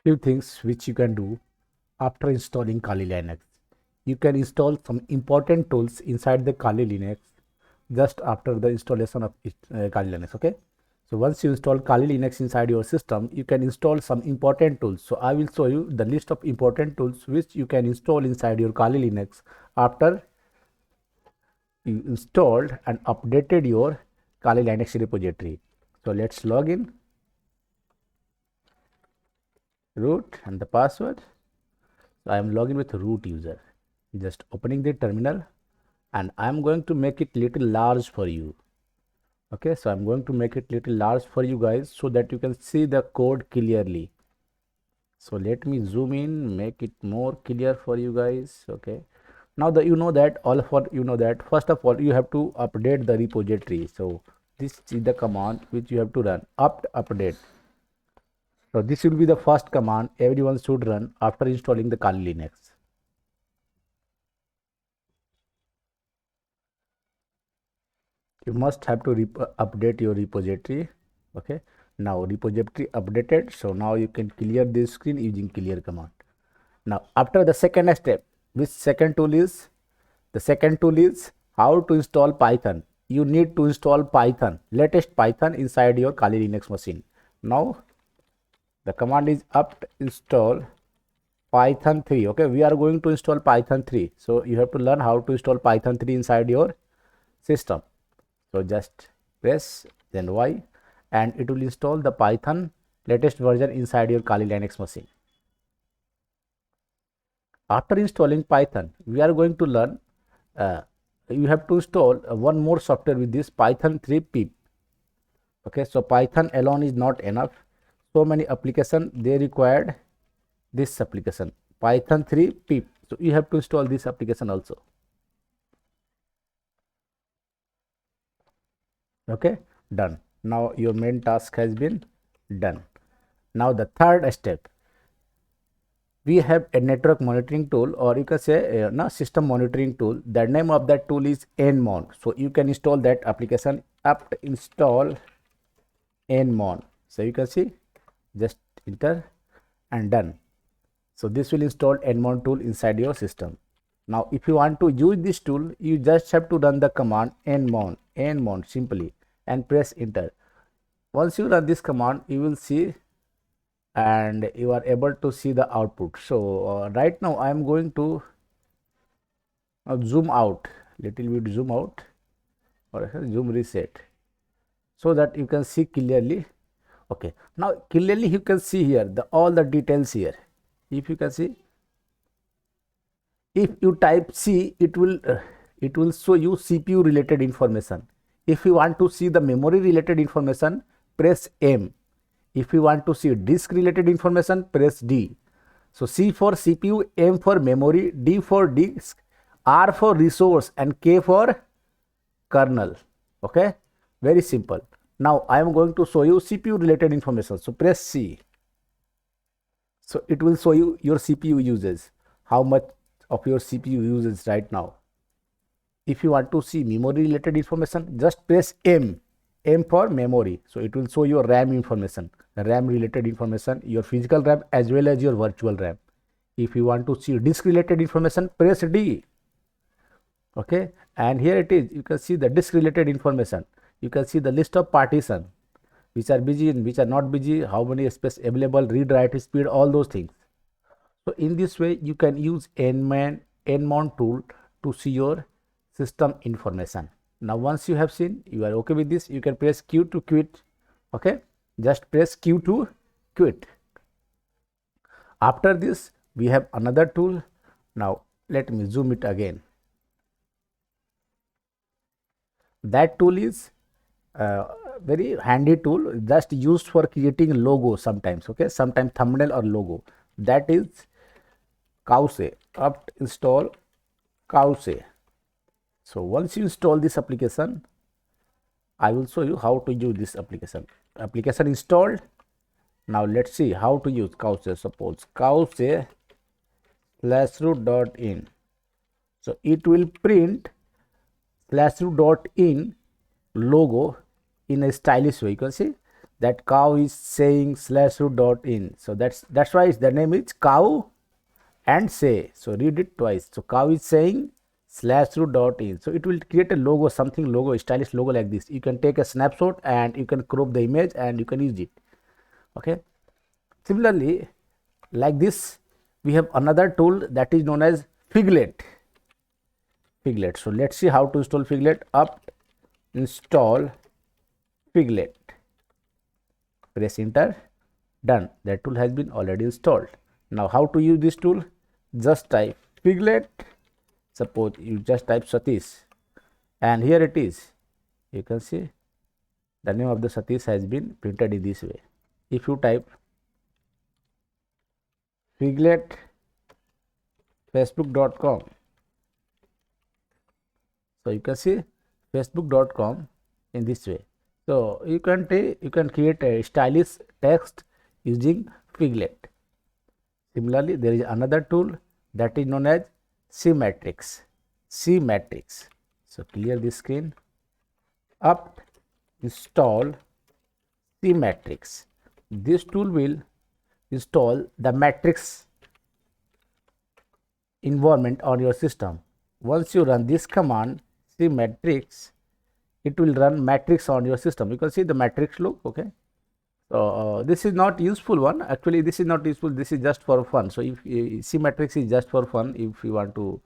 Few things which you can do after installing Kali Linux. You can install some important tools inside the Kali Linux just after the installation of Kali Linux. Okay, so once you install Kali Linux inside your system, you can install some important tools. So I will show you the list of important tools which you can install inside your Kali Linux after you installed and updated your Kali Linux repository. So let's log in, root and the password. So I am logging with root user. Just opening the terminal and I am going to make it little large for you. Okay, so I'm going to make it little large for you guys so that you can see the code clearly. So let me zoom in, make it more clear for you guys. Okay, now that you know that, all of what you know that, first of all you have to update the repository. So this is the command which you have to run, update. So this will be the first command everyone should run after installing the Kali Linux. You must have to update your repository. Okay, now repository updated, so now you can clear this screen using clear command. Now after the second step, which second tool is, the second tool is how to install Python. You need to install Python, latest Python inside your Kali Linux machine. Now the command is apt install Python 3. Okay, we are going to install Python 3, so you have to learn how to install Python 3 inside your system. So just press then Y and it will install the Python latest version inside your Kali Linux machine. After installing Python, we are going to learn you have to install one more software with this Python 3 pip. Okay, so Python alone is not enough. So many applications they required this application Python 3 pip. So you have to install this application also. Okay, done. Now your main task has been done. Now the third step, we have a network monitoring tool, or you can say system monitoring tool. The name of that tool is nmon. So you can install that application, apt install nmon. So you can see, just enter and done. So this will install nmon tool inside your system. Now if you want to use this tool, you just have to run the command nmon simply and press enter. Once you run this command, you will see and you are able to see the output. So right now I am going to zoom out, little bit zoom out, or zoom reset, so that you can see clearly. Okay, now clearly you can see here the all the details here. If you can see, if you type C, it will show you CPU related information. If you want to see the memory related information, press M. If you want to see disk related information, press D. So C for CPU, M for memory, D for disk, R for resource and K for kernel. Okay, very simple. Now I am going to show you CPU related information. So press C. So it will show you your CPU uses, how much of your CPU uses right now. If you want to see memory related information, just press M for memory. So it will show your RAM information, RAM related information, your physical RAM as well as your virtual RAM. If you want to see disk related information, press D. Okay, and here it is, you can see the disk related information. You can see the list of partition, which are busy and which are not busy, how many space available, read write speed, all those things. So in this way you can use nmon tool to see your system information. Now once you have seen, you are okay with this, you can press Q to quit. Okay, just press Q to quit. After this we have another tool. Now let me zoom it again. That tool is very handy tool, just used for creating logo sometimes. Okay, sometimes thumbnail or logo. That is Cowsay, apt install Cowsay. So once you install this application, I will show you how to use this application. Application installed. Now let's see how to use Cowsay. Suppose Cowsay /root.in. So it will print /root.in logo in a stylish way. You can see that cow is saying /root.in. So that's why the name is cow and say. So read it twice. So cow is saying /root.in. So it will create a logo, something logo, stylish logo like this. You can take a snapshot and you can crop the image and you can use it. Okay. Similarly, like this, we have another tool that is known as Figlet. Figlet. So let's see how to install Figlet. Up, install Figlet. Press enter. Done. That tool has been already installed. Now how to use this tool? Just type Figlet. Suppose you just type Satish, and here it is. You can see the name of the Satish has been printed in this way. If you type Figlet facebook.com, so you can see facebook.com in this way. So you can create a stylish text using Figlet. Similarly, there is another tool that is known as cmatrix. Cmatrix. So clear this screen. Up, install cmatrix. This tool will install the matrix environment on your system. Once you run this command cmatrix, it will run matrix on your system. You can see the matrix look. Okay. So this is not useful one. Actually, this is not useful. This is just for fun. So if cmatrix is just for fun, if you want to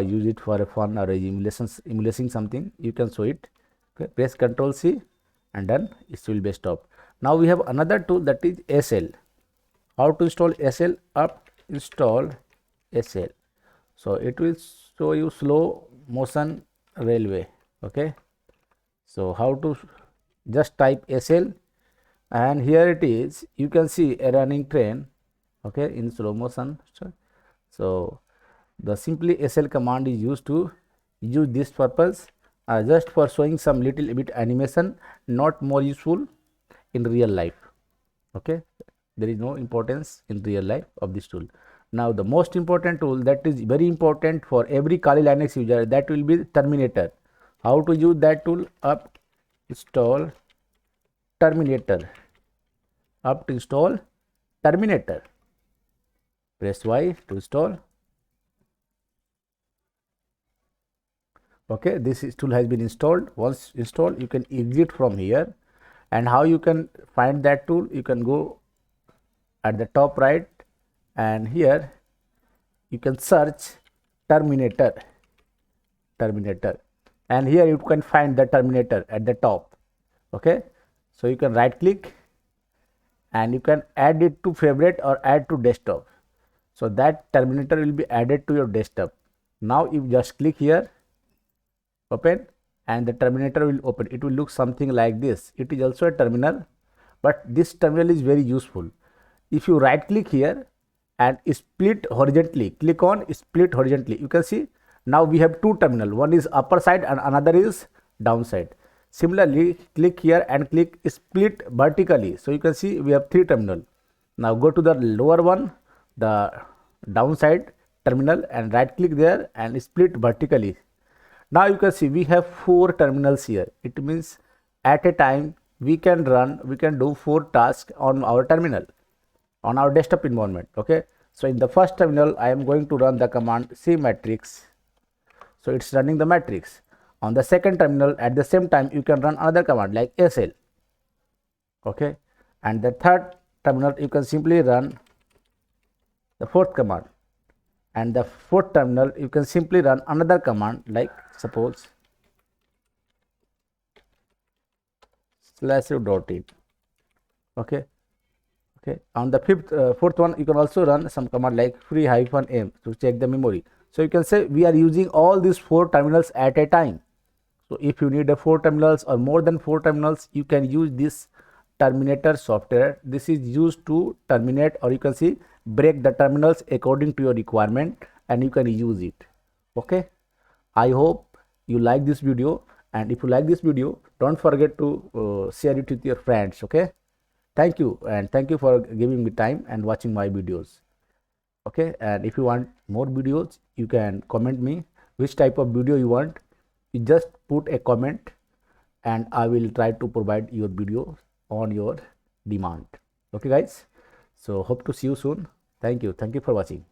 use it for a fun or a emulating something, you can show it. Okay. Press Ctrl C and done. It will be stopped. Now we have another tool that is SL. How to install SL? Up, install SL. So it will show you slow motion railway. Okay. So how to just type SL, and here it is. You can see a running train. Okay, in slow motion. So the simply SL command is used to use this purpose, just for showing some little bit animation, not more useful in real life. Okay, there is no importance in real life of this tool. Now the most important tool that is very important for every Kali Linux user, that will be Terminator. How to use that tool? Up, install Terminator. Up to install Terminator. Press Y to install. Okay, this tool has been installed. Once installed, you can exit from here. And how you can find that tool? You can go at the top right, and here you can search Terminator. And here you can find the Terminator at the top. Okay, so you can right click and you can add it to favorite or add to desktop. So that Terminator will be added to your desktop. Now you just click here, open, and the Terminator will open. It will look something like this. It is also a terminal, but this terminal is very useful. If you right click here and split horizontally, click on split horizontally, you can see now we have two terminal. One is upper side and another is downside. Similarly, click here and click split vertically. So you can see we have three terminal. Now go to the lower one, the downside terminal, and right click there and split vertically. Now you can see we have four terminals here. It means at a time we can do 4 tasks on our terminal, on our desktop environment. Okay. So in the first terminal, I am going to run the command cmatrix. So it's running the matrix. On the second terminal, at the same time, you can run another command like SL. Okay. And the third terminal, you can simply run the fourth command. And the fourth terminal, you can simply run another command like suppose /root.in. Okay. Okay. On the fourth one, you can also run some command like free-m to check the memory. So you can say we are using all these 4 terminals at a time. So if you need 4 terminals or more than 4 terminals, you can use this Terminator software. This is used to terminate, or you can see break the terminals according to your requirement, and you can use it. Okay. I hope you like this video, and if you like this video, don't forget to share it with your friends. Okay. Thank you, and thank you for giving me time and watching my videos. Okay, and if you want more videos, you can comment me which type of video you want. You just put a comment and I will try to provide your video on your demand. Okay guys, so hope to see you soon. Thank you for watching.